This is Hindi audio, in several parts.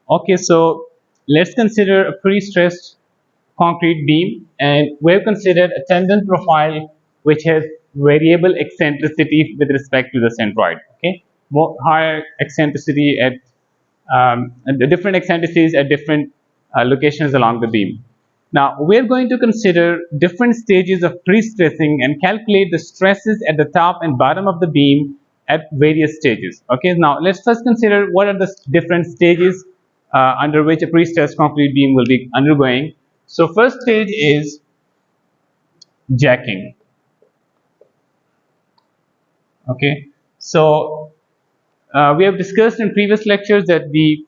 Okay, so let's consider a pre-stressed concrete beam, and we've considered a tendon profile which has variable eccentricity with respect to the centroid. Okay, more higher eccentricity at the different eccentricities at different locations along the beam. Now we're going to consider different stages of pre-stressing and calculate the stresses at the top and bottom of the beam at various stages. Okay, now let's first consider what are the different stages under which a pre-stressed concrete beam will be undergoing. So first stage is jacking. Okay, so we have discussed in previous lectures that the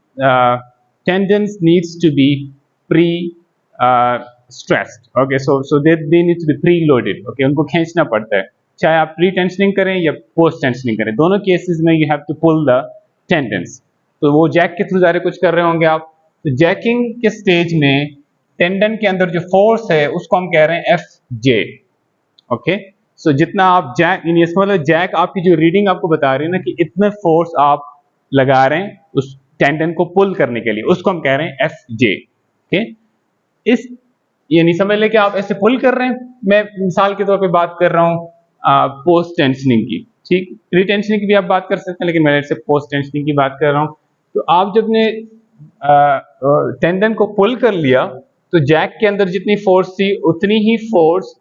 tendons needs to be stressed. Okay, so they need to be pre-loaded. Okay, उनको खींचना पड़ता है, चाहे आप प्री टेंशनिंग करें या पोस्ट टेंशनिंग करें, दोनों केसेस में you have to pull the tendons. तो वो जैक के थ्रू ज़ाहिर कुछ कर रहे होंगे आप. तो जैकिंग के स्टेज में टेंडन के अंदर जो फोर्स है उसको हम कह रहे हैं एफ जे. ओके, सो जितना आप जैक मतलब जैक आपकी जो रीडिंग आपको बता रही है ना कि इतना फोर्स आप लगा रहे हैं उस टेंडन को पुल करने के लिए, उसको हम कह रहे हैं एफ जे. ओके, इस ये नहीं समझ ले कि आप ऐसे पुल कर रहे हैं. मैं मिसाल के तौर पे बात कर रहा हूँ पोस्ट टेंशनिंग की. ठीक, प्री टेंशनिंग की भी आप बात कर सकते हैं, लेकिन मैं से पोस्ट टेंशनिंग की बात कर रहा हूँ. तो आप जब ने टेंडन को पुल कर लिया तो जैक के अंदर जितनी फोर्स थी उतनी ही फोर्स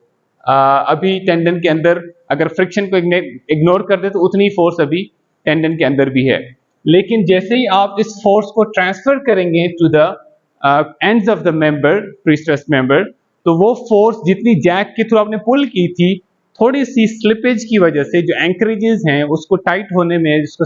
अभी टेंडन के अंदर, अगर फ्रिक्शन को इग्नोर कर दे तो उतनी फोर्स अभी टेंडन के अंदर भी है. लेकिन जैसे ही आप इस फोर्स को ट्रांसफर करेंगे to the ends of the member, prestressed member, तो वो फोर्स जितनी जैक के थ्रू आपने पुल की थी, थोड़ी सी स्लिपेज की वजह से जो एंकरेजेस हैं उसको टाइट होने में, जिसको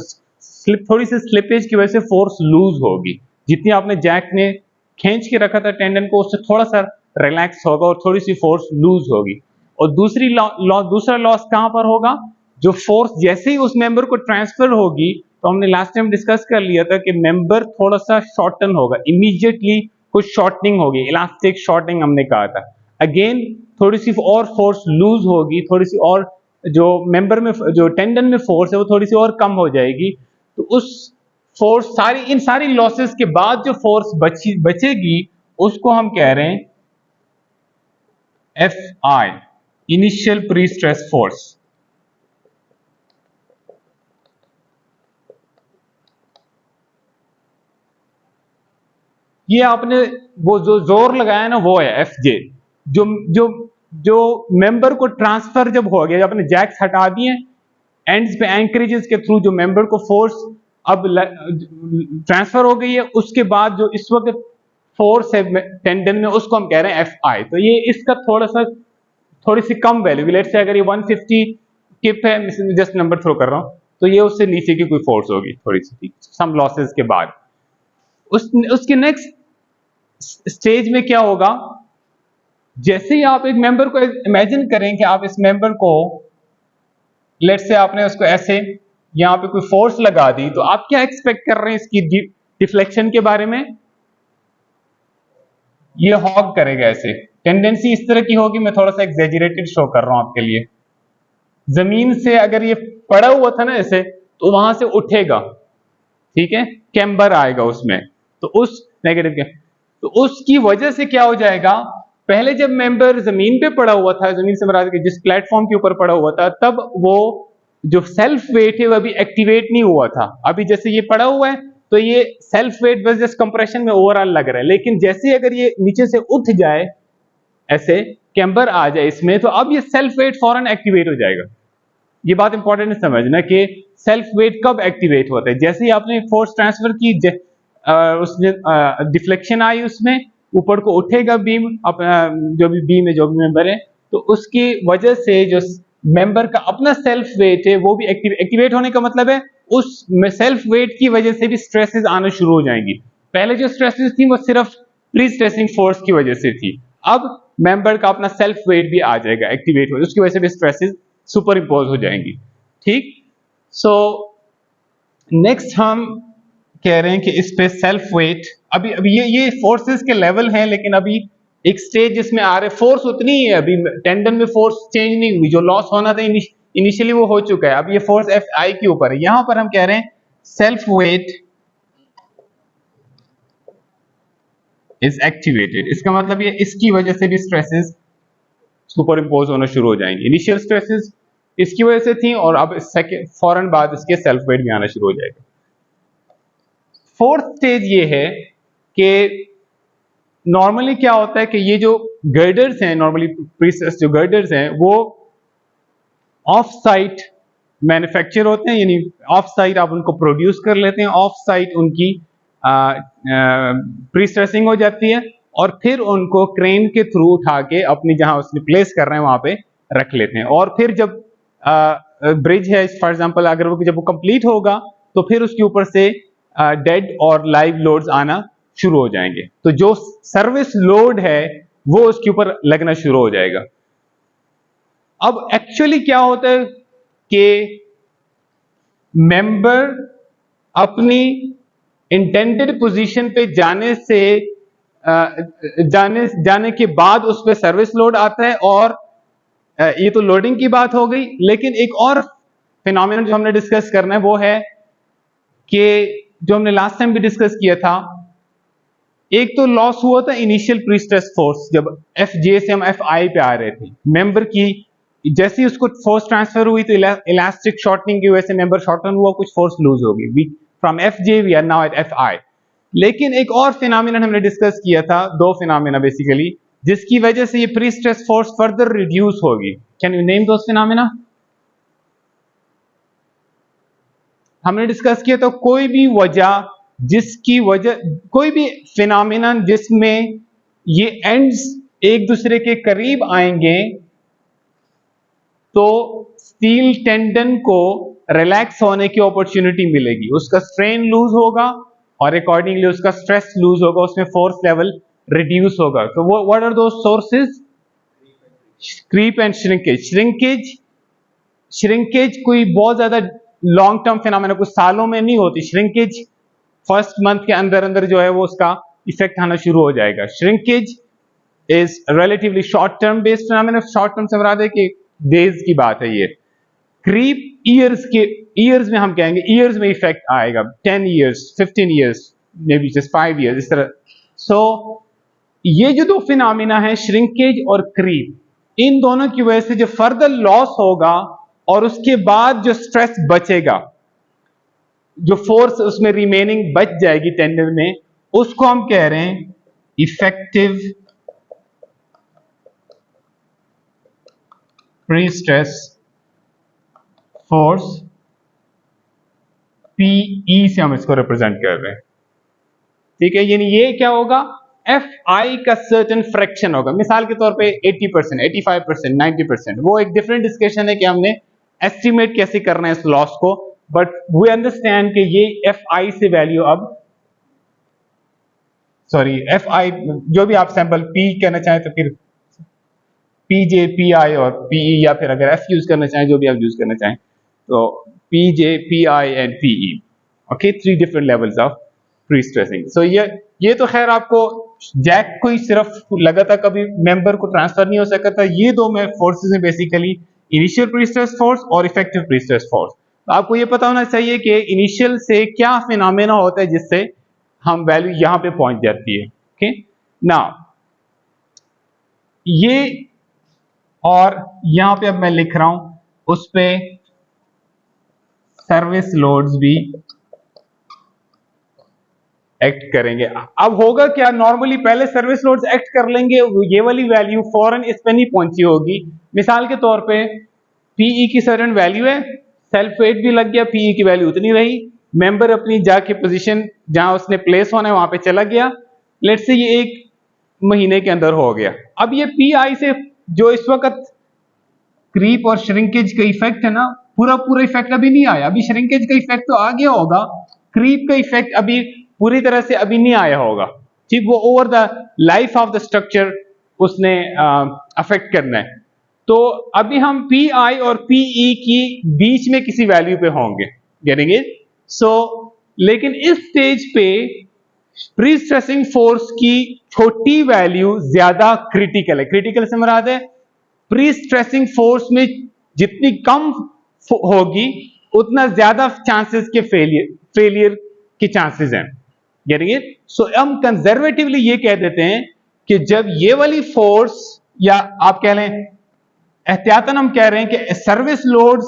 थोड़ी सी स्लिपेज की वजह से फोर्स लूज होगी. जितनी आपने जैक ने खींच के रखा था टेंडन को, उससे थोड़ा सा रिलैक्स होगा और थोड़ी सी फोर्स लूज होगी. और दूसरा लॉस कहां पर होगा? जो फोर्स जैसे ही उस मेंबर को ट्रांसफर होगी, तो हमने लास्ट टाइम डिस्कस कर लिया था कि मेंबर थोड़ा सा शॉर्टन होगा, इमीडिएटली कुछ शॉर्टनिंग होगी, इलास्टिक शॉर्टनिंग हमने कहा था. अगेन थोड़ी सी और फोर्स लूज होगी, थोड़ी सी और जो मेंबर में जो टेंडन में फोर्स है वो थोड़ी सी और कम हो जाएगी. तो उस फोर्स इन सारी लॉसेस के बाद जो फोर्स बचेगी उसको हम कह रहे हैं F I, initial pre stress force. ये आपने वो जो जोर लगाया ना वो है एफ जे. जो जो जो मेंबर को ट्रांसफर जब हो गया, आपने जैक्स हटा दिए एंड्स पे एंकरेजेस के थ्रू, जो मेंबर को फोर्स अब ट्रांसफर हो गई है, उसके बाद जो इस वक्त फोर्स है टेंडन में उसको हम कह रहे हैं एफ आई. तो ये इसका थोड़ी सी कम वैल्यू, लेट्स से अगर ये 150 किप है, जस्ट नंबर थ्रो कर रहा हूं, तो ये उससे नीचे की कोई फोर्स होगी थोड़ी सी सम लॉसेस के बाद. उसके नेक्स्ट स्टेज में क्या होगा? जैसे ही आप एक मेंबर को इमेजिन करें कि आप इस मेंबर को, लेट्स से आपने उसको ऐसे यहां पे कोई फोर्स लगा दी, तो आप क्या एक्सपेक्ट कर रहे हैं इसकी डिफ्लेक्शन के बारे में? ये हॉग करेगा ऐसे, टेंडेंसी इस तरह की होगी. मैं थोड़ा सा एग्जैजरेटेड शो कर रहा हूं आपके लिए. जमीन से अगर ये पड़ा हुआ था ना ऐसे, तो वहां से उठेगा, ठीक है, कैम्बर आएगा उसमें, तो उस नेगेटिव के, तो उसकी वजह से क्या हो जाएगा? पहले जब मेंबर जमीन पे पड़ा हुआ था, जमीन से मराद जिस प्लेटफॉर्म के ऊपर पड़ा हुआ था, तब वो जो सेल्फ वेट है वो अभी एक्टिवेट नहीं हुआ था. अभी जैसे ये पड़ा हुआ है तो ये सेल्फ वेट बस जस्ट कंप्रेशन में ओवरऑल लग रहा है. लेकिन जैसे अगर ये नीचे से उठ जाए, ऐसे कैम्बर आ जाए इसमें, तो अब ये सेल्फ वेट फौरन एक्टिवेट हो जाएगा. ये बात इंपॉर्टेंट है समझना कि सेल्फ वेट कब एक्टिवेट होता है? जैसे ही आपने फोर्स ट्रांसफर की, उसने डिफ्लेक्शन आई, उसमें ऊपर को उठेगा बीम, जो भी बीम है, जो भी मेंबर है, तो उसकी वजह से जो मेंबर का अपना सेल्फ वेट है वो भी एक्टिवेट होने का मतलब है उस सेल्फ वेट की वजह से भी स्ट्रेसेस आना शुरू हो जाएंगी. पहले जो स्ट्रेसेस थी वो सिर्फ प्री स्ट्रेसिंग फोर्स की वजह से थी, अब मेंबर का अपना सेल्फ वेट भी आ जाएगा, एक्टिवेट हो, उसकी वजह से भी स्ट्रेसेस सुपर इंपोज हो जाएंगी. ठीक, सो नेक्स्ट हम कह रहे हैं कि इस पे सेल्फ वेट, अभी ये फोर्सेस के लेवल हैं, लेकिन अभी एक स्टेज जिसमें आ रहे फोर्स उतनी ही है, अभी टेंडन में फोर्स चेंज नहीं हुई, जो लॉस होना था इनिशियली वो हो चुका है. अब ये फोर्स एफ आई के ऊपर है. यहां पर हम कह रहे हैं सेल्फ वेट इज एक्टिवेटेड। इसका मतलब ये इसकी वजह से भी स्ट्रेसेस सुपर इम्पोज होना शुरू हो जाएंगे। इनिशियल स्ट्रेसेस इसकी वजह से थी और अब सेकेंड फौरन बाद इसके सेल्फ वेट भी आना शुरू हो जाएगा। फोर्थ स्टेज ये है कि नॉर्मली क्या होता है कि ये जो गर्डर्स हैं, नॉर्मली प्रीस्ट्रेस जो गर्डर्स हैं वो ऑफ साइट मैन्युफैक्चर होते हैं, यानी ऑफ साइट आप उनको प्रोड्यूस कर लेते हैं, ऑफ साइट उनकी प्रीस्ट्रेसिंग हो जाती है और फिर उनको क्रेन के थ्रू उठा के अपनी जहां उसने प्लेस कर रहे हैं वहां पे रख लेते हैं। और फिर जब ब्रिज है फॉर एग्जांपल, अगर वो जब वो कंप्लीट होगा तो फिर उसके ऊपर से डेड और लाइव लोड्स आना शुरू हो जाएंगे। तो जो सर्विस लोड है वो उसके ऊपर लगना शुरू हो जाएगा। अब एक्चुअली क्या होता है कि मेंबर अपनी इंटेंडेड पोजीशन पे जाने के बाद उस पर सर्विस लोड आता है। और ये तो लोडिंग की बात हो गई, लेकिन एक और फिनोमेनन जो हमने डिस्कस करना है वो है कि जो हमने लास्ट टाइम भी डिस्कस किया था, एक तो लॉस हुआ था इनिशियल प्रीस्ट्रेस फोर्स जब एफजे से हम एफआई पे आ रहे थे। मेंबर की जैसे ही उसको फोर्स ट्रांसफर हुई तो इलास्टिक शॉर्टनिंग की वजह से मेंबर शॉर्टन हुआ, कुछ फोर्स लूज हो गई। From FJ we are now at FI. लेकिन एक और फिनोमेनन हमने डिस्कस किया था, दो फिनोमेना बेसिकली, जिसकी वजह से ये प्रीस्ट्रेस फोर्स फर्दर रिड्यूस होगी। Can you name those phenomena? हमने डिस्कस किया तो कोई भी फिनोमेनन जिसमें ये एंड्स एक दूसरे के करीब आएंगे तो स्टील टेंडन को रिलैक्स होने की अपॉर्चुनिटी मिलेगी, उसका स्ट्रेन लूज होगा और अकॉर्डिंगली उसका स्ट्रेस लूज होगा, उसमें फोर्स लेवल रिड्यूस होगा। तो वो what are those sources? Creep and shrinkage. Shrinkage कोई बहुत ज्यादा लॉन्ग टर्म फिनोमेना कुछ सालों में नहीं होती। श्रिंकेज फर्स्ट मंथ के अंदर अंदर जो है वो उसका इफेक्ट आना शुरू हो जाएगा। Shrinkage is relatively short term based phenomena. Short term से मुराद है कि डेज की बात है ये। क्रीप ईयर्स में हम कहेंगे, ईयर्स में इफेक्ट आएगा, 10 years, 15 years, may be just 5 years, इस तरह। सो ये जो दो फिनोमेना है श्रिंकेज और क्रीप, इन दोनों की वजह से जो फर्दर लॉस होगा और उसके बाद जो स्ट्रेस बचेगा, जो फोर्स उसमें रिमेनिंग बच जाएगी टेंडन में, उसको हम कह रहे हैं इफेक्टिव प्री-स्ट्रेस फोर्स, पीई से हम इसको रिप्रेजेंट कर रहे हैं। ठीक है, यानी ये क्या होगा, एफ आई का सर्टेन फ्रैक्शन होगा। मिसाल के तौर पे 80%, 85%, 90%, वो एक डिफरेंट डिस्कशन है कि हमने एस्टिमेट कैसे करना है इस लॉस को, बट वी अंडरस्टैंड कि ये एफ आई से वैल्यू अब एफ आई जो भी आप सैंपल पी कहना चाहें तो फिर पीजे, पीआई और पीई, या फिर अगर एफ यूज करना चाहें, जो भी आप यूज करना चाहें, तो PJ, PI and PE. Okay, 3 different levels of pre stressing. So ये तो खैर आपको जैक को ही सिर्फ लगा था, कभी मेंबर को ट्रांसफर नहीं हो सका था। ये दो में फोर्सेस हैं basically, initial pre stress force और इफेक्टिव प्री स्ट्रेस फोर्स। तो आपको ये पता होना चाहिए कि इनिशियल से क्या फिनोमेना होता है जिससे हम वैल्यू यहां पे पहुंच जाती है। ओके, नाउ ये, और यहां पे अब मैं लिख रहा हूं उस पे सर्विस लोड्स भी एक्ट करेंगे। अब होगा क्या, नॉर्मली पहले सर्विस लोड्स एक्ट कर लेंगे, ये वाली वैल्यू फौरन इस पे नहीं पहुंची होगी। मिसाल के तौर पे पीई की सर्टेन वैल्यू है, सेल्फ वेट भी लग गया, पीई की वैल्यू उतनी रही, मेंबर अपनी जाके पोजीशन जहां उसने प्लेस होना है वहां पे चला गया, लेट्स से ये 1 महीने के अंदर हो गया। अब ये पीआई से जो इस वक्त क्रीप और श्रिंकेज का इफेक्ट है ना, पूरा इफेक्ट अभी नहीं आया। अभी श्रिंकेज का इफेक्ट तो आ गया होगा, क्रीप का इफेक्ट अभी पूरी तरह से अभी नहीं आया होगा। ठीक, वो over the life of the structure उसने अफेक्ट करना है। तो अभी हम पी आई और पीई की बीच में किसी वैल्यू पे होंगे, गेटिंग इट? सो लेकिन इस स्टेज पे प्री स्ट्रेसिंग फोर्स की छोटी वैल्यू ज्यादा क्रिटिकल है। क्रिटिकल से मुराद है प्री स्ट्रेसिंग फोर्स में जितनी कम होगी उतना ज्यादा चांसेस के फेलियर के चांसेस हैं। Getting it? सो हम कंजर्वेटिवली ये कह देते हैं कि जब ये वाली फोर्स, या आप कह लें एहतियातन हम कह रहे हैं कि सर्विस लोड्स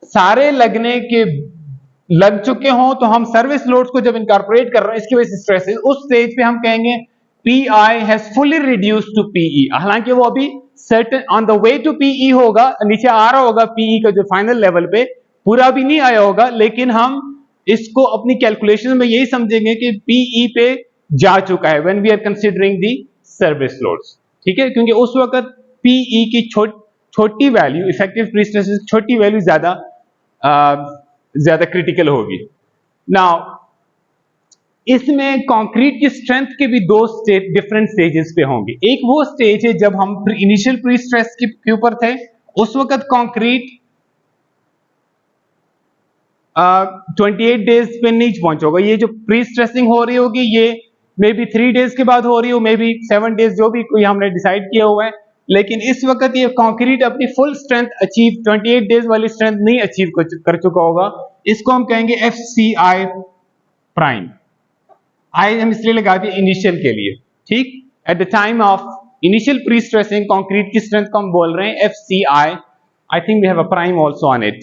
सारे लग चुके हों, तो हम सर्विस लोड्स को जब इनकॉर्पोरेट कर रहे हैं इसकी वजह से स्ट्रेसेस, उस स्टेज पे हम कहेंगे PI has fully reduced to PE. हालांकि वो अभी certain on the way to PE होगा, नीचे आ रहा होगा पीई का जो फाइनल लेवल पे, पूरा भी नहीं आया होगा, लेकिन हम इसको अपनी कैलकुलेशन में यही समझेंगे कि पीई पे जा चुका है when we are considering the service loads. ठीक है, क्योंकि उस वक्त पीई की छोटी वैल्यू, इफेक्टिव प्री स्ट्रेस की छोटी वैल्यू ज्यादा क्रिटिकल होगी। नाउ इसमें कंक्रीट की स्ट्रेंथ के भी दो डिफरेंट स्टेजेस पे होंगे। एक वो स्टेज है जब हम इनिशियल प्री स्ट्रेस के ऊपर थे, उस वक्त कंक्रीट 28 डेज पे नहीं पहुंचा होगा। ये जो प्री स्ट्रेसिंग हो रही होगी ये मे बी 3 डेज के बाद हो रही हो, मे बी 7 डेज, जो भी कोई हमने डिसाइड किया हुआ है। लेकिन इस वक्त ये कंक्रीट अपनी फुल स्ट्रेंथ अचीव 28 डेज वाली स्ट्रेंथ नहीं अचीव कर चुका होगा। इसको हम कहेंगे FCI प्राइम। आई हम इसलिए लगा दिए इनिशियल के लिए, ठीक। At the time of initial pre stressing concrete की स्ट्रेंथ को हम बोल रहे हैं FCI। I think we have a prime also on it.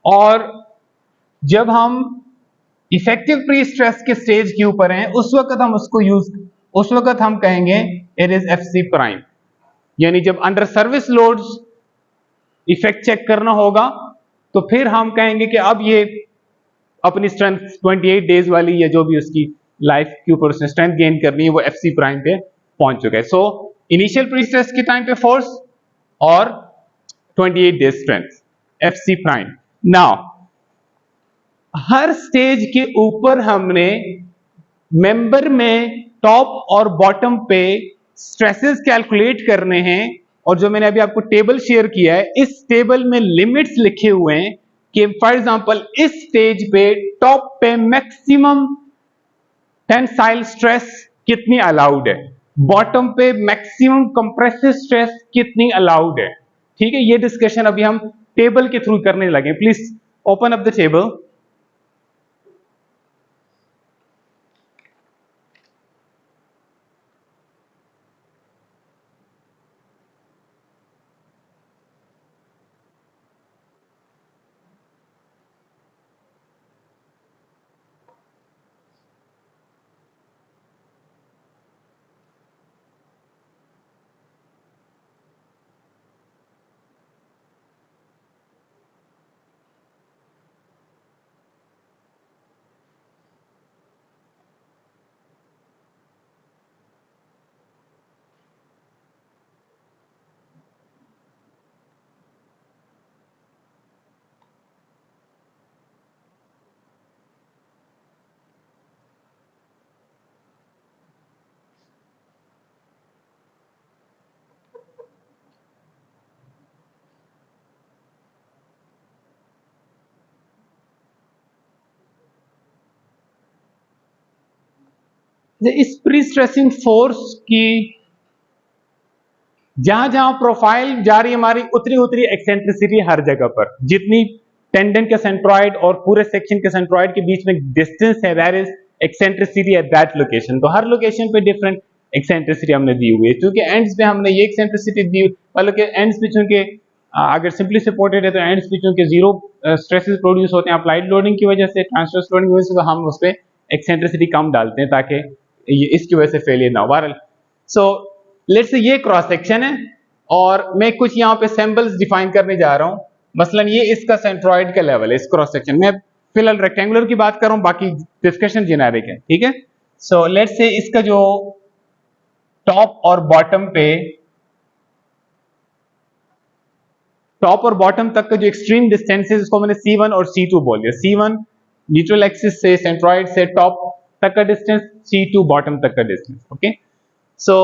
और जब हम इफेक्टिव प्री स्ट्रेस के स्टेज के ऊपर हैं, उस वक्त हम कहेंगे इट इज FC प्राइम। यानी जब under service loads effect check करना होगा तो फिर हम कहेंगे कि अब ये अपनी स्ट्रेंथ 28 डेज वाली या जो भी उसकी लाइफ के ऊपर उसने स्ट्रेंथ गेन करनी है वो FC प्राइम पे पहुंच चुका है। सो इनिशियल प्री स्ट्रेस के टाइम पे फोर्स और 28 days strength FC prime. Now हर स्टेज के ऊपर हमने मेंबर में टॉप और बॉटम पे स्ट्रेसेस कैलकुलेट करने हैं, और जो मैंने अभी आपको टेबल शेयर किया है, इस टेबल में लिमिट्स लिखे हुए हैं कि फॉर एग्जांपल इस स्टेज पे टॉप पे मैक्सिमम टेंसाइल स्ट्रेस कितनी अलाउड है, बॉटम पे मैक्सिमम कंप्रेसिव स्ट्रेस कितनी अलाउड है। ठीक है, ये डिस्कशन अभी हम टेबल के थ्रू करने लगे। Please open up the table. इस प्री स्ट्रेसिंग फोर्स की जहां जहां प्रोफाइल जा रही है हमारी, उतनी उतनी एक्सेंट्रिसिटी हर जगह पर। जितनी टेंडन के सेंट्रॉइड और पूरे सेक्शन के सेंट्रॉइड के बीच में डिस्टेंस है, that is eccentricity at that location. तो हर लोकेशन पे डिफरेंट एक्सेंट्रिसिटी हमने दी हुई है। क्योंकि एंड्स पे हमने ये एक्सेंट्रिसिटी दी, मतलब कि एंड्स पे चूंकि अगर सिंपली सपोर्टेड है तो एंड्स पे चूंकि जीरो स्ट्रेसेस प्रोड्यूस होते हैं अप्लाइड लोडिंग की वजह से, ट्रांसवर्स लोडिंग की वजह से, तो हम उस पर एक्सेंट्रिसिटी कम डालते हैं ताकि इसकी वजह से फेलियर ना हो। सो लेट्स से ये क्रॉस सेक्शन है और मैं कुछ यहाँ पे सिंबल्स डिफाइन करने जा रहा हूं। मसलन ये इसका सेंट्रॉइड का लेवल है इस क्रॉस सेक्शन में। फिलहाल रेक्टेंगुलर की बात कर रहा हूं, बाकी डिस्कशन जेनेरिक है, ठीक है। सो लेट्स से इसका जो टॉप और बॉटम पे, टॉप और बॉटम तक का जो एक्सट्रीम डिस्टेंस है उसको मैंने C1 और C2 बोल दिया। C1 न्यूट्रल एक्सिस से सेंट्रॉइड से टॉप तक का डिस्टेंस, C2 बॉटम तक का distance. Okay, so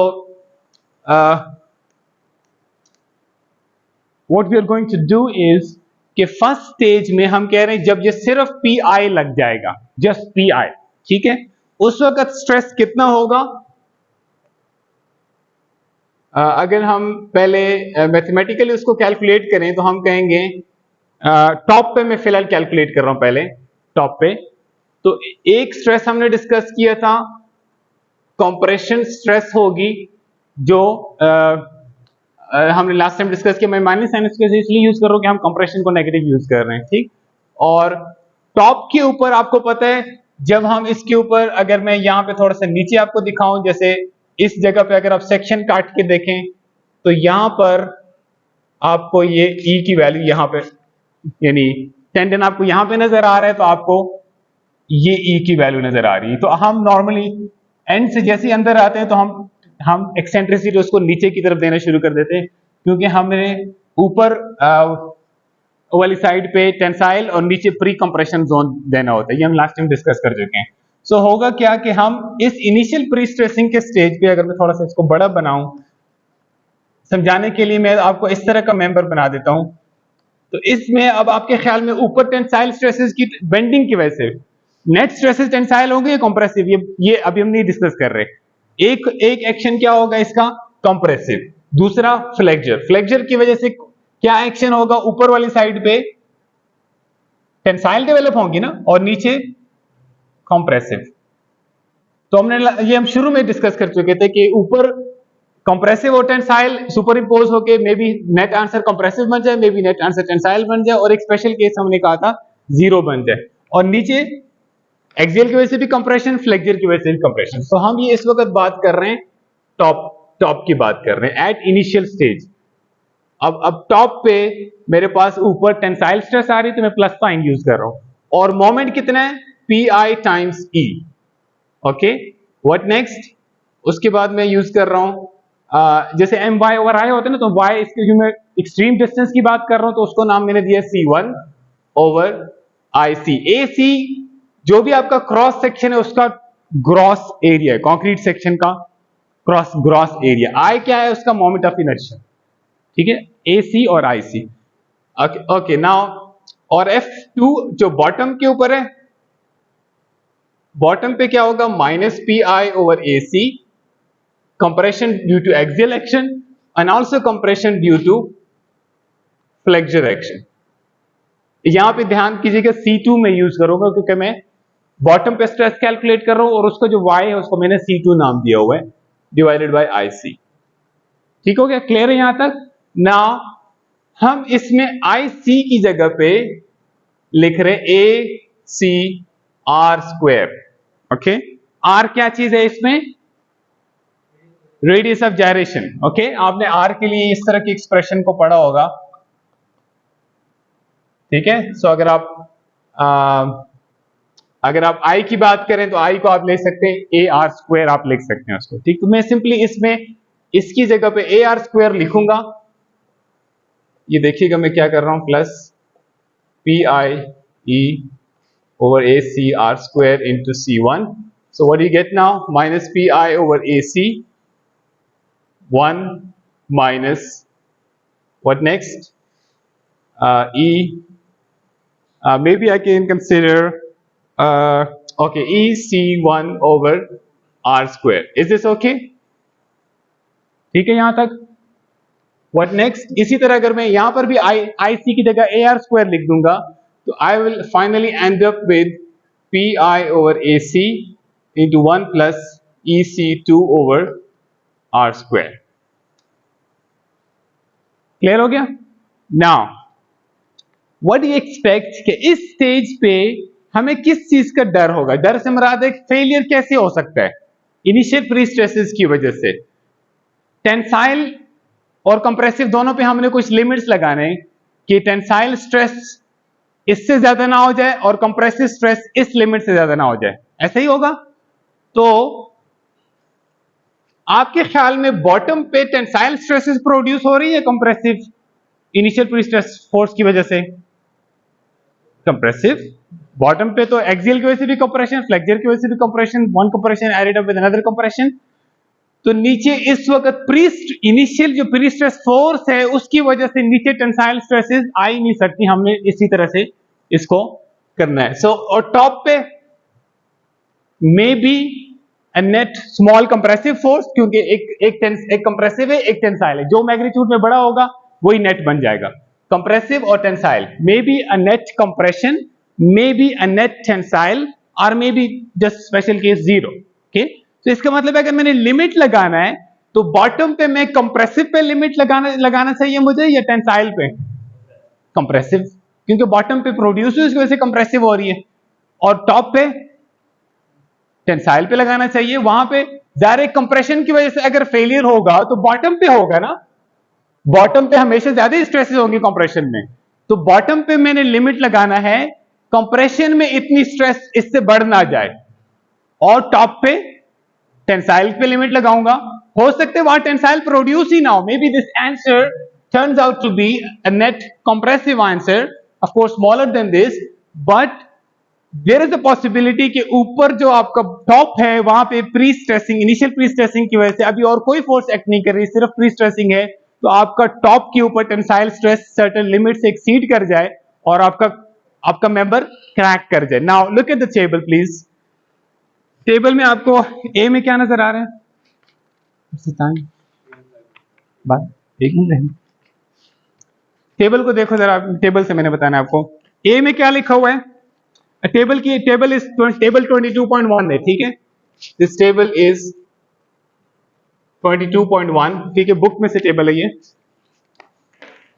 what we are going to do is कि फर्स्ट स्टेज में हम कह रहे हैं जब ये सिर्फ PI लग जाएगा, जस्ट PI, ठीक है, उस वक्त स्ट्रेस कितना होगा। अगर हम पहले मैथमेटिकली उसको कैलकुलेट करें तो हम कहेंगे टॉप पे, मैं फिलहाल कैलकुलेट कर रहा हूं पहले टॉप पे, तो एक स्ट्रेस हमने डिस्कस किया था, कंप्रेशन स्ट्रेस होगी, जो हमने लास्ट टाइम डिस्कस किया। मैं माइनस साइन इसलिए यूज कर रहा हूं कि हम कंप्रेशन को नेगेटिव यूज कर रहे हैं, ठीक। और टॉप के ऊपर आपको पता है, जब हम इसके ऊपर, अगर मैं यहां पे थोड़ा सा नीचे आपको दिखाऊं, जैसे इस जगह पे अगर आप सेक्शन काट के देखें तो यहां पर आपको ये ई की वैल्यू यहां पे, यानी टेंडन आपको यहां पे नजर आ रहा है, तो आपको ये ई की वैल्यू नजर आ रही है। तो हम नॉर्मली एंड से जैसे ही अंदर आते हैं तो हम एक्सेंट्रिसिटी उसको नीचे की तरफ देना शुरू कर देते हैं, क्योंकि हमने ऊपर वाली साइड पे टेंसाइल और नीचे प्री कंप्रेशन जोन देना होता है। ये हम लास्ट टाइम डिस्कस कर चुके हैं। सो होगा क्या कि हम इस इनिशियल प्री स्ट्रेसिंग के स्टेज पे, अगर मैं थोड़ा सा इसको बड़ा बनाऊं समझाने के लिए, मैं आपको इस तरह का मेंबर बना देता हूं। तो इसमें अब आपके ख्याल में ऊपर टेंसाइल स्ट्रेसेस की बेंडिंग की वजह से नेट स्ट्रेसेस टेंसाइल होंगे या कंप्रेसिव, ये अभी हम नहीं डिस्कस कर रहे। एक एक्शन क्या होगा इसका, कंप्रेसिव। दूसरा फ्लेक्चर, फ्लेक्चर की वजह से क्या एक्शन होगा, ऊपर वाली साइड पे टेंसाइल डेवलप होंगी ना, और नीचे कंप्रेसिव। तो हम शुरू में डिस्कस कर चुके थे कि ऊपर कंप्रेसिव और टेंसाइल सुपर इंपोज होके may be net answer compressive बन जाए, may be net answer tensile बन जाए, और एक स्पेशल केस हमने कहा था जीरो बन जाए। और नीचे एक्सियल की वजह से भी कंप्रेशन, फ्लेक्चर की वजह से भी कंप्रेशन। तो हम ये इस वक्त बात कर रहे हैं टॉप की बात कर रहे हैं, एट इनिशियल स्टेज। अब टॉप पे मेरे पास ऊपर टेंसाइल स्ट्रेस आ रही है, तो मैं प्लस साइन यूज कर रहा हूं, और मोमेंट कितना है, P I times E. Okay, what next, उसके बाद मैं यूज कर रहा हूं जैसे एम वाई ओवर आई होता है ना, तो वाई इसके जो मैं एक्सट्रीम डिस्टेंस की बात कर रहा हूं, तो उसको नाम मैंने दिया C1 ओवर आई सी। ए सी जो भी आपका क्रॉस सेक्शन है उसका ग्रॉस एरिया है, कंक्रीट सेक्शन का ग्रॉस एरिया। आई क्या है, उसका मोमेंट ऑफ इनर्शिया, ठीक है, ए सी और आई सी। ओके नाउ, और F2 जो बॉटम के ऊपर है, बॉटम पे क्या होगा, minus P I over A C, compression due to axial action and also compression due to flexure action. यहां पे ध्यान कीजिएगा C2 में यूज करूंगा, क्योंकि मैं बॉटम पे स्ट्रेस कैलकुलेट कर रहा हूं, और उसका जो y है उसको मैंने C2 नाम दिया हुआ है, डिवाइडेड बाय IC। ठीक हो गया, क्लियर है यहां तक। नाउ हम इसमें IC की जगह पे लिख रहे AC/R²। ओके, R क्या चीज है इसमें, रेडियस ऑफ जायरेशन। ओके, आपने R के लिए इस तरह की एक्सप्रेशन को पढ़ा होगा, ठीक है। सो अगर आप I की बात करें तो I को आप ले सकते हैं AR² आप लिख सकते हैं उसको, ठीक। तो मैं सिंपली इसमें इसकी जगह पे AR² लिखूंगा। ये देखिएगा मैं क्या कर रहा हूं, plus PIE over AC/R² into C1. So what do you get now? Minus PI over AC, 1 minus what next? E. Maybe I can consider okay, EC1 over R². Is this okay? ठीक है यहां तक। What next? इसी तरह अगर मैं यहां पर भी IC की जगह AR² लिख दूंगा, तो I will finally end up with PI over AC into 1 plus EC2 over R²। Clear हो गया। Now what do you expect कि इस स्टेज पे हमें किस चीज का डर होगा, डर से मुराद है फेलियर कैसे हो सकता है, इनिशियल प्री स्ट्रेसेस की वजह से। टेंसाइल और कंप्रेसिव दोनों पे हमने कुछ लिमिट्स लगाने हैं कि टेंसाइल स्ट्रेस इससे ज्यादा ना हो जाए और कंप्रेसिव स्ट्रेस इस लिमिट से ज्यादा ना हो जाए, ऐसा ही होगा। तो आपके ख्याल में बॉटम पे टेंसाइल स्ट्रेसेस प्रोड्यूस हो रही है compressive initial pre stress force की वजह से, कंप्रेसिव। बॉटम पे तो एक्सियल की वजह से भी कंप्रेशन, फ्लेक्चर की वजह से भी compression, one compression added up with another compression. तो नीचे इस वक्त इनिशियल जो प्री स्ट्रेस फोर्स है उसकी वजह से नीचे टेंसाइल स्ट्रेसेस आ ही नहीं सकती, हमने इसी तरह से इसको करना है। सो और टॉप पे मे be a net small compressive force, क्योंकि एक कंप्रेसिव है एक टेंसाइल है, जो मैग्नीट्यूड में बड़ा होगा वही नेट बन जाएगा, कंप्रेसिव और tensile. May be a net compression, may be a net tensile और may be just special case 0। ओके, तो इसका मतलब है अगर मैंने लिमिट लगाना है तो बॉटम पे मैं कंप्रेसिव पे लिमिट लगाना चाहिए मुझे या टेंसाइल पे? कंप्रेसिव, क्योंकि बॉटम पे प्रोड्यूस हुई उसकी वजह से कंप्रेसिव हो रही है, और टॉप पे टेंसाइल पे लगाना चाहिए। वहां पे डायरेक्ट कंप्रेशन की वजह से अगर फेलियर होगा तो बॉटम पे होगा ना, बॉटम पे हमेशा ज्यादा स्ट्रेसेस होंगी कंप्रेशन में, तो बॉटम पे मैंने लिमिट लगाना है कंप्रेशन में इतनी स्ट्रेस इससे बढ़ ना जाए, और टॉप पे टेंसाइल पे लिमिट लगाऊंगा। हो सकता है वहां टेंसाइल प्रोड्यूस ही ना हो, may be this answer turns out to be a net compressive answer, of course smaller than this, but there is a possibility कि ऊपर जो आपका टॉप है वहां पे pre stressing, initial pre stressing की वजह से अभी और कोई फोर्स एक्ट नहीं कर रही, सिर्फ प्री स्ट्रेसिंग है, तो आपका टॉप के ऊपर टेंसाइल स्ट्रेस सर्टेन लिमिट से एक्सीड कर जाए और आपका मेंबर क्रैक कर जाए। Now look at the table please. Table में आपको ए में क्या नजर आ रहा है? एक मिनट, टेबल को देखो जरा, टेबल से मैंने बताना है आपको। ए में क्या लिखा हुआ है? टेबल 22.1 है, ठीक है, दिस टेबल इज 22.1, ठीक है, बुक में से टेबल है ये।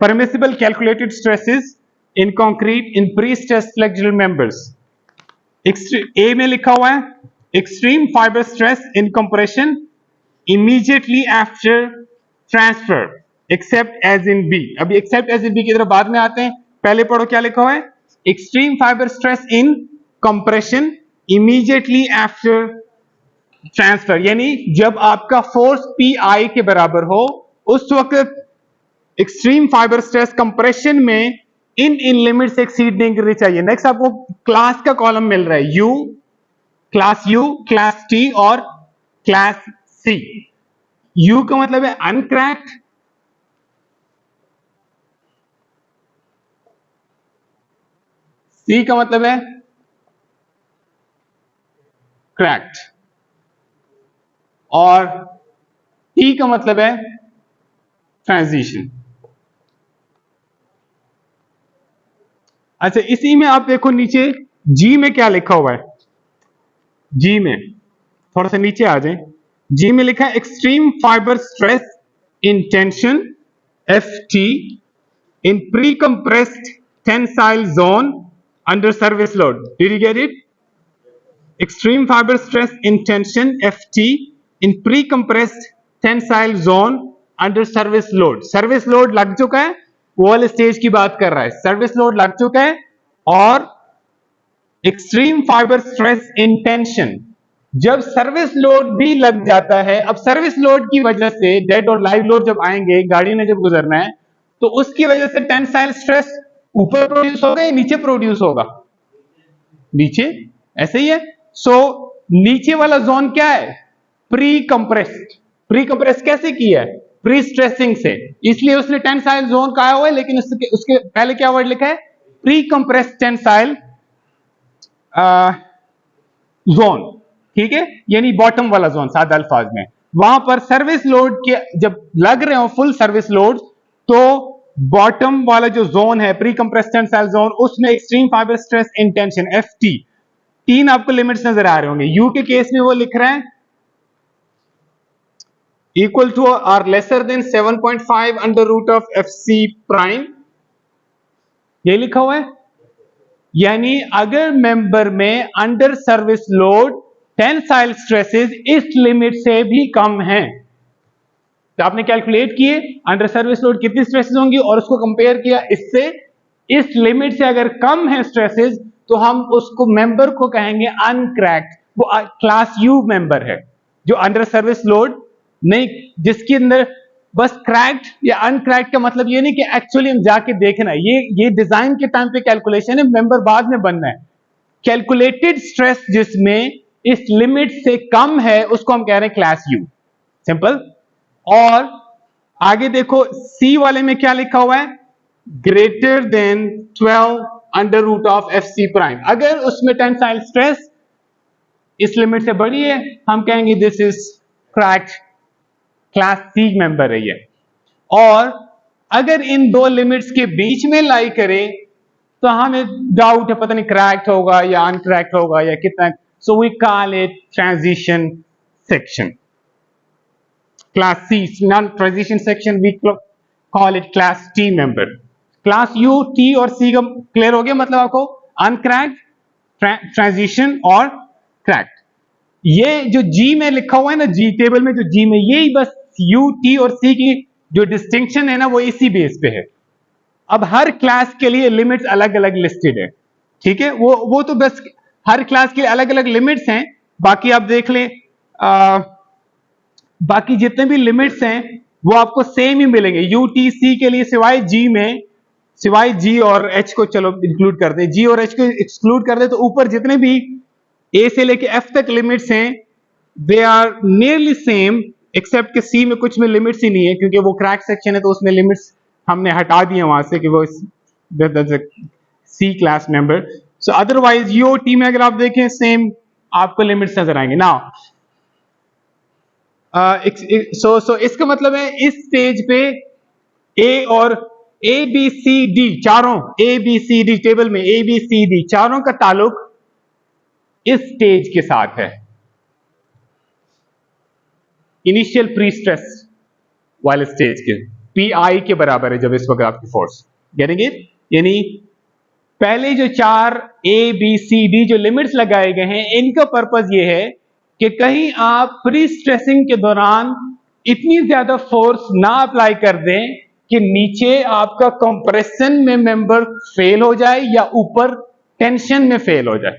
Permissible calculated stresses in concrete in pre stress flexural members. A में लिखा हुआ है extreme fibre stress in compression immediately after transfer except as in B. अभी एक्सेप्ट एज इन बी की तरफ बाद में आते हैं, पहले पढ़ो क्या लिखा हुआ है। Extreme fibre stress in compression immediately after transfer, यानी जब आपका फोर्स पी आई के बराबर हो उस वक्त एक्सट्रीम फाइबर स्ट्रेस कंप्रेशन में इन लिमिट से एक्सीड नहीं करनी चाहिए। नेक्स्ट आपको क्लास का कॉलम मिल रहा है, you, class you, class T और क्लास सी। यू का मतलब है अनक्रैक्ड, सी का मतलब है क्रैक्ड, और टी का मतलब है ट्रांजिशन। अच्छा, इसी में आप देखो नीचे जी में क्या लिखा हुआ है। जी में थोड़ा सा नीचे आ जाए, जी में लिखा है extreme fibre stress in tension F T in pre compressed tensile zone under service load. Did you get it? Extreme fiber stress in tension FT in pre-compressed tensile zone under service load. Service load लग चुका है, वो वाले स्टेज की बात कर रहा है, सर्विस लोड लग चुका है, और extreme fibre stress in tension जब सर्विस लोड भी लग जाता है। अब सर्विस लोड की वजह से डेड और लाइव लोड जब आएंगे, गाड़ी ने जब गुजरना है, तो उसकी वजह से टेंसाइल स्ट्रेस ऊपर प्रोड्यूस होगा या नीचे प्रोड्यूस होगा? नीचे, ऐसे ही है। सो नीचे वाला जोन क्या है? Pre compressed. प्री कंप्रेस कैसे किया है? प्री स्ट्रेसिंग से, इसलिए उसने टेंसाइल जोन कहा हुआ है, लेकिन उसके पहले क्या वर्ड लिखा है? प्री कंप्रेस्ड टेंसाइल जोन, ठीक है, यानी बॉटम वाला जोन सादा अल्फाज में। वहां पर सर्विस लोड के जब लग रहे हो फुल सर्विस लोड, तो बॉटम वाला जो जोन है प्री कंप्रेस्ड टेंसाइल जोन, उसमें extreme fibre stress in tension F T, तीन आपको लिमिट्स नजर आ रहे होंगे। यू के केस में वो लिख रहा है इक्वल टू और lesser than 7.5 under root of F C prime, ये लिखा हुआ है। यानी अगर मेंबर में under service load tensile stresses इस लिमिट से भी कम हैं, तो आपने कैलकुलेट किए अंडर सर्विस लोड कितनी स्ट्रेसेस होंगी और उसको कंपेयर किया इससे, इस लिमिट से अगर कम है स्ट्रेसेस तो हम उसको मेंबर को कहेंगे अनक्रैक्ड। वो क्लास यू मेंबर है जो अंडर सर्विस लोड नहीं, जिसके अंदर बस क्रैक्ड या अनक्रैक्ड का मतलब ये नहीं कि एक्चुअली हम जाके देखना है, ये डिजाइन के टाइम पे कैलकुलेशन है, मेंबर बाद में बनना है। कैलकुलेटेड स्ट्रेस जिसमें इस लिमिट से कम है उसको हम कह रहे हैं क्लास यू, सिंपल। और आगे देखो सी वाले में क्या लिखा हुआ है? Greater than 12 under root of F C prime. अगर उसमें टेंसाइल स्ट्रेस इस लिमिट से बड़ी है, हम कहेंगे this is cracked, class C member है ये। और अगर इन दो लिमिट्स के बीच में लाई करे तो हमें डाउट है पता नहीं क्रैक्ड होगा या अनक्रैक्ड होगा या कितना, so we call it transition section. Class C non transition section we call it class T member. Class U T और सी का क्लियर हो गया, मतलब आपको अनक्रैक्ड, ट्रांजिशन और क्रैक्ड। ये जो जी में लिखा हुआ है ना, जी टेबल में जो जी में, यही बस यू टी और सी की जो डिस्टिंक्शन है ना वो इसी बेस पे है। अब हर क्लास के लिए लिमिट्स अलग अलग लिस्टेड है, ठीक है, वो तो बस हर क्लास के लिए अलग अलग लिमिट्स हैं। बाकी आप देख लें, बाकी जितने भी लिमिट्स हैं वो आपको सेम ही मिलेंगे यू टी सी के लिए, सिवाय जी में, सिवाय जी और एच को चलो इंक्लूड कर दे, जी और एच को एक्सक्लूड कर दे, तो ऊपर जितने भी ए से लेके एफ तक लिमिट्स हैं they are nearly same, except कि सी में कुछ में लिमिट्स ही नहीं है, क्योंकि वो क्रैक सेक्शन है तो उसमें लिमिट्स हमने हटा दिए वहां से कि वो C class member. So otherwise U T में अगर आप देखें सेम आपको लिमिट्स नजर आएंगे ना। सो इसका मतलब है इस स्टेज पे ए और ए बी सी डी चारों, A B C D table में ए बी सी डी चारों का ताल्लुक इस स्टेज के साथ है, इनिशियल प्री स्ट्रेस वाले स्टेज के, पी आई के बराबर है जब इस वक्त आपकी फोर्स, गेटिंग इट? यानी पहले जो चार ए बी सी डी जो लिमिट्स लगाए गए हैं इनका पर्पस ये है कि कहीं आप प्री स्ट्रेसिंग के दौरान इतनी ज्यादा फोर्स ना अप्लाई कर दें कि नीचे आपका कंप्रेशन में मेंबर फेल हो जाए या ऊपर टेंशन में फेल हो जाए।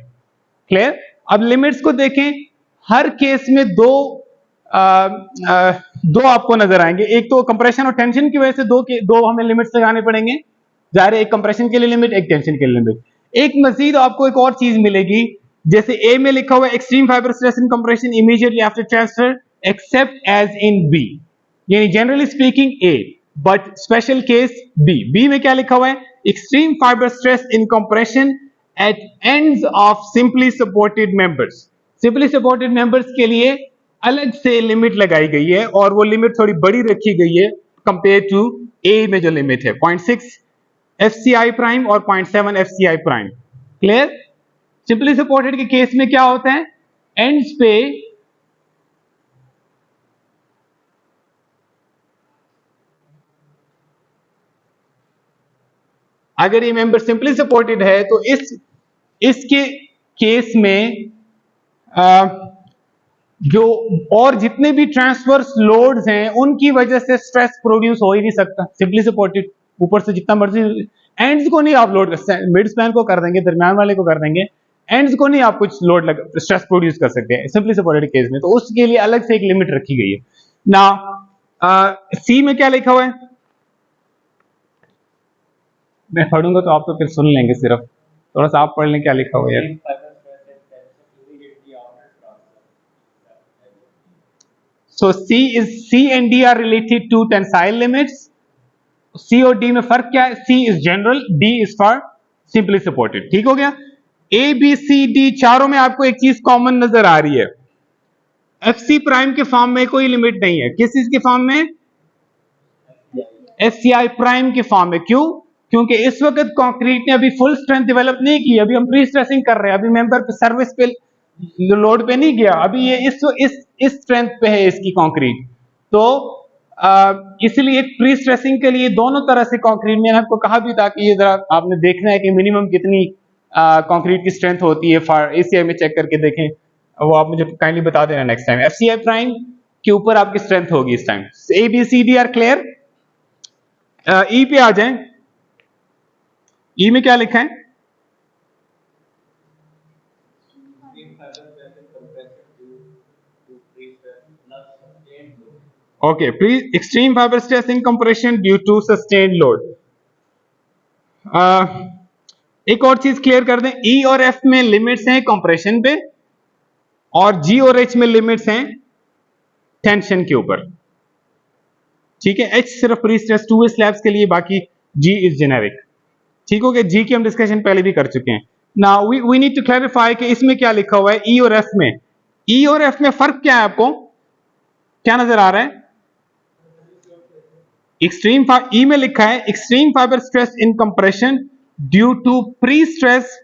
क्लियर? अब लिमिट्स को देखें, हर केस में दो आपको नजर आएंगे, एक तो कंप्रेशन और टेंशन की वजह से दो हमें लिमिट्स लगाने पड़ेंगे, जाहिर है, एक कंप्रेशन के लिए लिमिट, एक टेंशन के लिए लिमिट। एक मजीद आपको एक और चीज मिलेगी, जैसे ए में लिखा हुआ है extreme fibre stress in compression immediately after transfer except as in B, यानी generally speaking A, but special case B. B में क्या लिखा हुआ है? Extreme fibre stress in compression at ends of simply supported members. Simply supported members के लिए अलग से लिमिट लगाई गई है और वो लिमिट थोड़ी बड़ी रखी गई है कंपेयर टू ए में जो लिमिट है 0.6 एफसीआई प्राइम और 0.7 FCI prime. Clear? Simply supported के केस में क्या होता है, एंड्स पे अगर ये मेंबर सिंपली सपोर्टेड है तो इसके केस में जो और जितने भी ट्रांसवर्स लोड्स हैं उनकी वजह से स्ट्रेस प्रोड्यूस हो ही नहीं सकता। सिंपली सपोर्टेड ऊपर से जितना मर्जी, एंड्स को नहीं आप लोड कर, मिड स्पैन को कर देंगे, दरमियान वाले को कर देंगे, एंड्स को नहीं आप कुछ लोड स्ट्रेस प्रोड्यूस कर सकते हैं सिंपली सपोर्टेड केस में, तो उसके लिए अलग से एक लिमिट रखी गई है ना। सी में क्या लिखा हुआ है, मैं पढ़ूंगा तो आप तो फिर सुन लेंगे, सिर्फ थोड़ा सा आप पढ़ लें क्या लिखा हुआ है। So C and D are related to tensile limits. C और D में फर्क क्या है? C is general, D is for simply supported. ठीक हो गया? A, B, C, D चारों में आपको एक चीज कॉमन नजर आ रही है, FC प्राइम के फॉर्म में कोई लिमिट नहीं है। किस चीज के फॉर्म में? FCI प्राइम के फॉर्म में। क्यों? क्योंकि इस वक्त कंक्रीट ने अभी फुल स्ट्रेंथ डेवलप नहीं की, अभी हम प्री स्ट्रेसिंग कर रहे हैं, अभी मेंबर पे सर्विस पे लोड पे नहीं गया, अभी ये इस स्ट्रेंथ पे है इसकी कंक्रीट, तो इसलिए प्री स्ट्रेसिंग के लिए दोनों तरह से कंक्रीट, मैंने आपको कहा भी था कि ये जरा आपने देखना है कि मिनिमम कितनी कंक्रीट की स्ट्रेंथ होती है, फॉर एसीआई में चेक करके देखें, वो आप मुझे काइंडली बता देना नेक्स्ट टाइम। एफसीआई प्राइम के ऊपर आपकी स्ट्रेंथ होगी इस time. A B C D are clear? E पे आ जाएं। ई में क्या लिखा है? Okay, extreme fiber stress in compression due to sustained load. एक और चीज क्लियर कर दें, E और F में लिमिट्स हैं कंप्रेशन पे और G और H में लिमिट्स हैं टेंशन के ऊपर। ठीक है, H सिर्फ प्री स्ट्रेस 2 स्लैब्स के लिए, बाकी G इज जेनेरिक। ठीक हो गया? G की हम डिस्कशन पहले भी कर चुके हैं। Now we need to clarify कि इसमें क्या लिखा हुआ है E और F में। E और F में फर्क क्या है, आपको क्या नजर आ रहा है? एक्सट्रीम ई में लिखा है extreme fibre stress in compression due to pre stress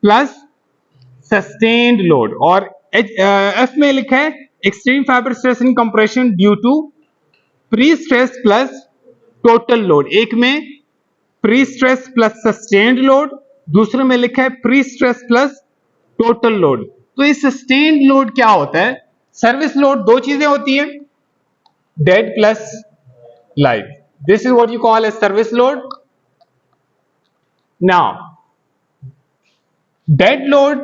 plus sustained load, और एफ में लिखा है extreme fibre stress in compression due to pre stress plus total load. एक में pre stress plus sustained load, दूसरे में लिखा है pre stress plus total load. तो ये सस्टेन्ड लोड क्या होता है? सर्विस लोड दो चीजें होती है, dead plus live. This is what you call as service load. Now dead load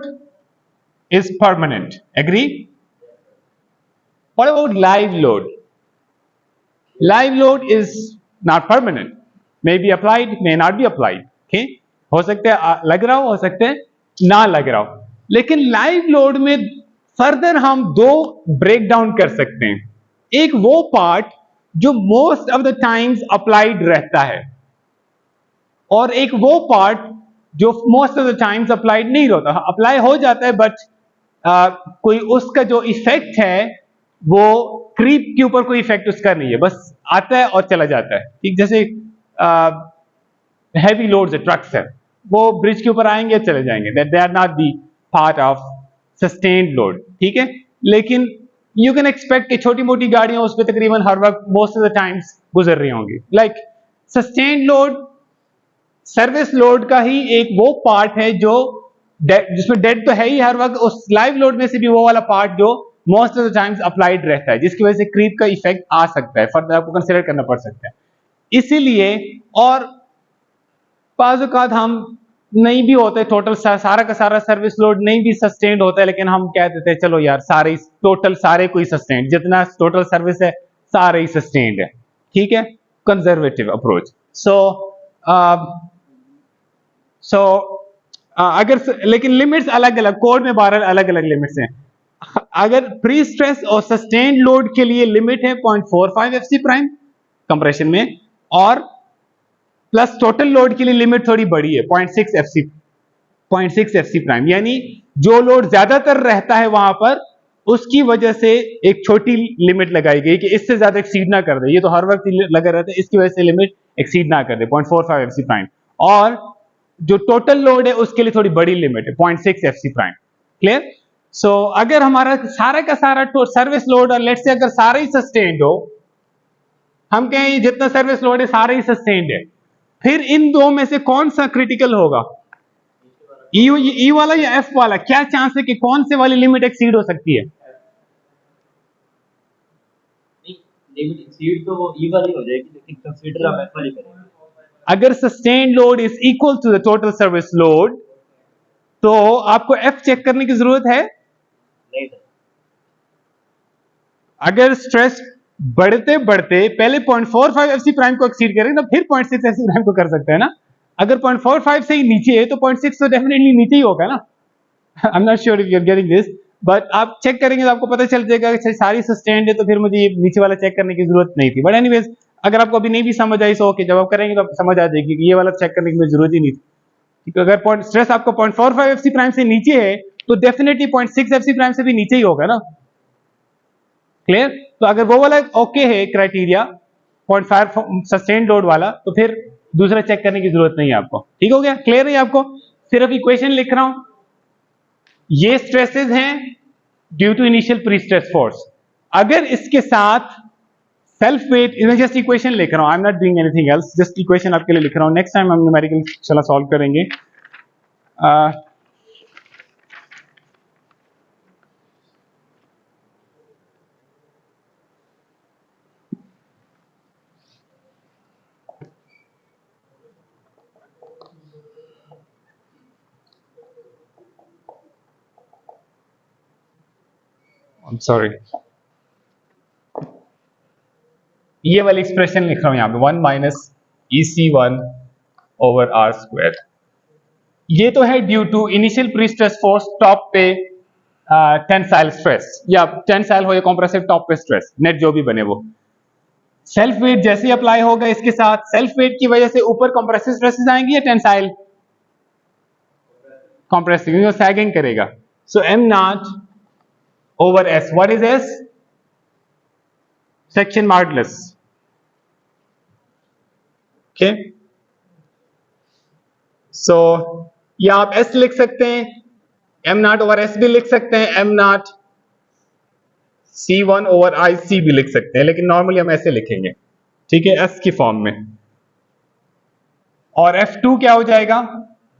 is permanent, agree? What about live load? Live load is not permanent, may be applied, may not be applied, okay? हो सकता है लग रहा हो सकता है ना लग रहा हो, लेकिन लाइव लोड में फर्दर हम दो ब्रेक डाउन कर सकते हैं। एक वो पार्ट जो most of the times applied रहता है, और एक वो पार्ट जो most of the times applied नहीं होता। अप्लाई हो जाता है बट कोई उसका जो इफेक्ट है वो क्रीप के ऊपर कोई इफेक्ट उसका नहीं है, बस आता है और चला जाता है। ठीक, जैसे हैवी लोड्स है, ट्रक्स है, वो ब्रिज के ऊपर आएंगे और चले जाएंगे, that they are not the part of sustained load. ठीक है, लेकिन यू कैन एक्सपेक्ट कि छोटी मोटी गाड़ियां उस पर तकरीबन हर वक्त मोस्ट ऑफ द टाइम्स गुजर रही होंगी। Like sustained load service load का ही एक वो पार्ट है जो जिसमें डेड तो है ही हर वक्त, उस लाइव लोड में से भी वो वाला पार्ट जो most of the times applied रहता है, जिसकी वजह से क्रीप का इफेक्ट आ सकता है, फर्दर आपको कंसीडर करना पड़ सकता है। इसीलिए, और बाज़ औक़ात हम नहीं भी होते टोटल सारा का सारा सर्विस लोड नहीं भी सस्टेन्ड होता है, लेकिन हम कह देते हैं चलो यार सारे टोटल सारे कोई सस्टेन्ड, जितना टोटल सर्विस है सारे ही सस्टेन्ड है। ठीक है, कंजर्वेटिव अप्रोच। सो अगर, लेकिन लिमिट्स अलग अलग, कोड में 12 अलग अलग लिमिट्स हैं। अगर प्री स्ट्रेस और सस्टेन्ड लोड के लिए लिमिट है 0.45 एफसी प्राइम कंप्रेशन में, और प्लस टोटल लोड के लिए लिमिट थोड़ी बड़ी है 0.6 एफसी प्राइम, यानी जो लोड ज्यादातर रहता है वहां पर उसकी वजह से एक छोटी लिमिट लगाई गई कि इससे ज्यादा एक्सीड ना कर दे, ये तो हर वक्त लगा रहता है, इसकी वजह से लिमिट एक्सीड ना कर दे 0.45 एफसी प्राइम। और जो टोटल लोड है उसके लिए थोड़ी बड़ी लिमिट है 0.6 एफसी प्राइम। क्लियर? सो अगर हमारा सारा का सारा सर्विस लोड, और लेट्स से अगर सारा ही सस्टेन्ड हो, हम कहें जितना सर्विस लोड है सारा ही सस्टेन्ड है, फिर इन दो में से कौन सा क्रिटिकल होगा, ई वाला या एफ वाला? क्या चांस है कि कौन से वाली लिमिट एक्सीड हो सकती है? लिमिट एक्सीड तो वो ई वाली हो जाएगी, लेकिन कंसीडर हम एफ वाली करेंगे। अगर sustained load is equal to the total service load, तो आपको एफ चेक करने की जरूरत है नहीं। अगर स्ट्रेस बढ़ते बढ़ते पहले 0.45 एफसी प्राइम को एक्सीड करें तो फिर 0.6 एफसी प्राइम को कर सकते हैं ना। अगर 0.45 से ही नीचे है तो 0.6 तो डेफिनेटली नीचे ही होगा ना। I am not sure if you are getting this, but आप चेक करेंगे तो आपको पता चल जाएगा कि सारी सस्टेन्ड है तो फिर मुझे ये नीचे वाला चेक करने की जरूरत नहीं थी। बट एनीवेज, अगर आपको अभी नहीं भी समझ आई सो ओके, जब आप करेंगे तो आप समझ आ जाएगी कि ये वाला चेक करने की जरूरत ही नहीं थी। अगर स्ट्रेस आपको 0.45 एफसी प्राइम से नीचे है तो डेफिनेटली 0.6 एफसी प्राइम से भी नीचे ही होगा ना। क्लियर? तो अगर वो वाला ओके है क्राइटेरिया 0.5 सस्टेन्ड लोड वाला, तो फिर दूसरा चेक करने की जरूरत नहीं है आपको। ठीक हो गया? क्लियर है आपको? सिर्फ इक्वेशन लिख रहा हूं, ये स्ट्रेसेस हैं due to initial pre stress force. अगर इसके साथ सेल्फ वेट, मैं जस्ट इक्वेशन लिख रहा हूं, I am not doing anything else, just equation आपके लिए लिख रहा हूं। नेक्स्ट टाइम हम न्यूमेरिकल चला सॉल्व करेंगे। I'm sorry, ये वाली एक्सप्रेशन लिख रहा हूं यहां पे 1 minus EC1 over are square. ये तो है due to initial pre stress force top पे टेंसाइल स्ट्रेस, या टेंसाइल हो या कंप्रेसिव टॉप पे स्ट्रेस, नेट जो भी बने वो। सेल्फ वेट जैसे ही अप्लाई होगा इसके साथ, सेल्फ वेट की वजह से ऊपर कंप्रेसिव स्ट्रेसेस आएंगी या टेंसाइल? कंप्रेसिव, क्योंकि वो सैगिंग करेगा। So M not over S. What is S? Section modulus. Okay. So या आप S लिख सकते हैं, m नॉट ओवर S भी लिख सकते हैं, m not C1 over IC भी लिख सकते हैं, लेकिन नॉर्मली हम ऐसे लिखेंगे, ठीक है, S की फॉर्म में। और F2 क्या हो जाएगा,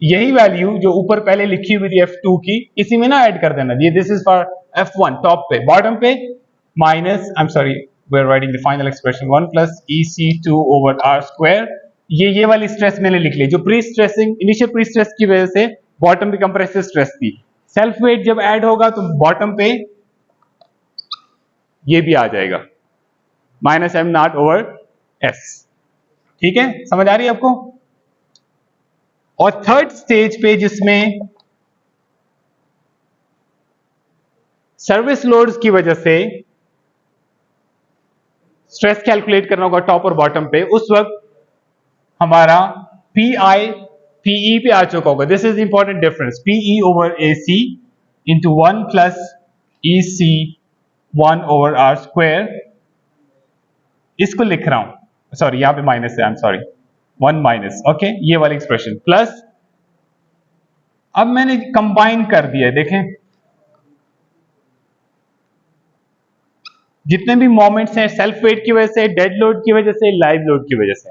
यही वैल्यू जो ऊपर पहले लिखी हुई थी F2 की, इसी में ना ऐड कर देना। ये this is for F1 top पे, बॉटम पे minus, I am sorry, we are writing the final expression 1 plus EC2 over R square. ये वाली स्ट्रेस मैंने लिख ली, जो pre stressing, initial pre stress की वजह से बॉटम पे कंप्रेसिव स्ट्रेस थी। सेल्फ वेट जब ऐड होगा तो बॉटम पे ये भी आ जाएगा, minus m naught over S। ठीक है, समझ आ रही है आपको? और थर्ड स्टेज पे जिसमें सर्विस लोड्स की वजह से स्ट्रेस कैलकुलेट करना होगा टॉप और बॉटम पे, उस वक्त हमारा PI PE पे आ चुका होगा। This is important difference, PE over AC into 1 plus EC 1 over R square. इसको लिख रहा हूं, सॉरी यहां पे माइनस है, आई एम सॉरी, 1 माइनस, ओके, ये वाली एक्सप्रेशन प्लस, अब मैंने कंबाइन कर दिया, देखें जितने भी मोमेंट्स हैं सेल्फ वेट की वजह से, डेड लोड की वजह से, लाइव लोड की वजह से,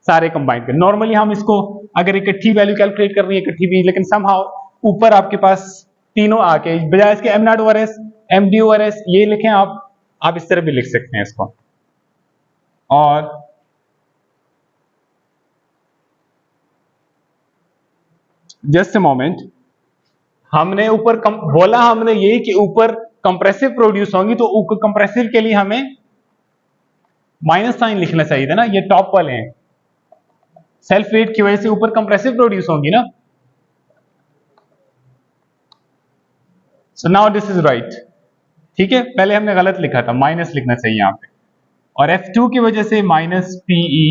सारे कंबाइन कर। नॉर्मली हम इसको अगर इकट्ठी वैल्यू कैलकुलेट कर रही है इकट्ठी भी, लेकिन समहाउ ऊपर आपके पास तीनों आके बजाय इसके m naught over S md over S ये लिखें आप इस तरह भी लिख सकते हैं इसको। और जस्ट अ मोमेंट, हमने ऊपर बोला हमने यही कि ऊपर कंप्रेसिव प्रोड्यूस होंगी, तो कंप्रेसिव के लिए हमें माइनस साइन लिखना चाहिए था ना, ये टॉप वाले हैं, सेल्फ वेट की वजह से ऊपर कंप्रेसिव प्रोड्यूस होंगी ना। So now this is right, ठीक है, पहले हमने गलत लिखा था, माइनस लिखना चाहिए यहां पे। और F2 की वजह से minus PE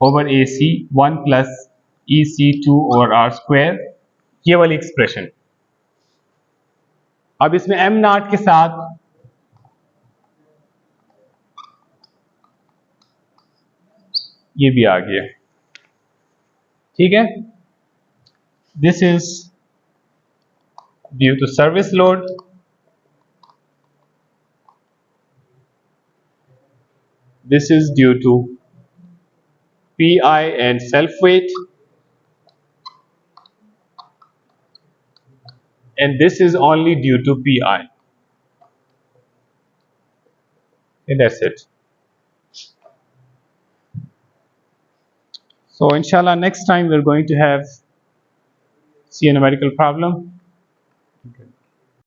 over AC 1 plus EC2 over R square, ये वाली एक्सप्रेशन। अब इसमें m नॉट के साथ ये भी आ गया, ठीक है। This is due to service load, this is due to PI and self weight, and this is only due to PI, and that's it. So inshallah next time we're going to see a numerical problem.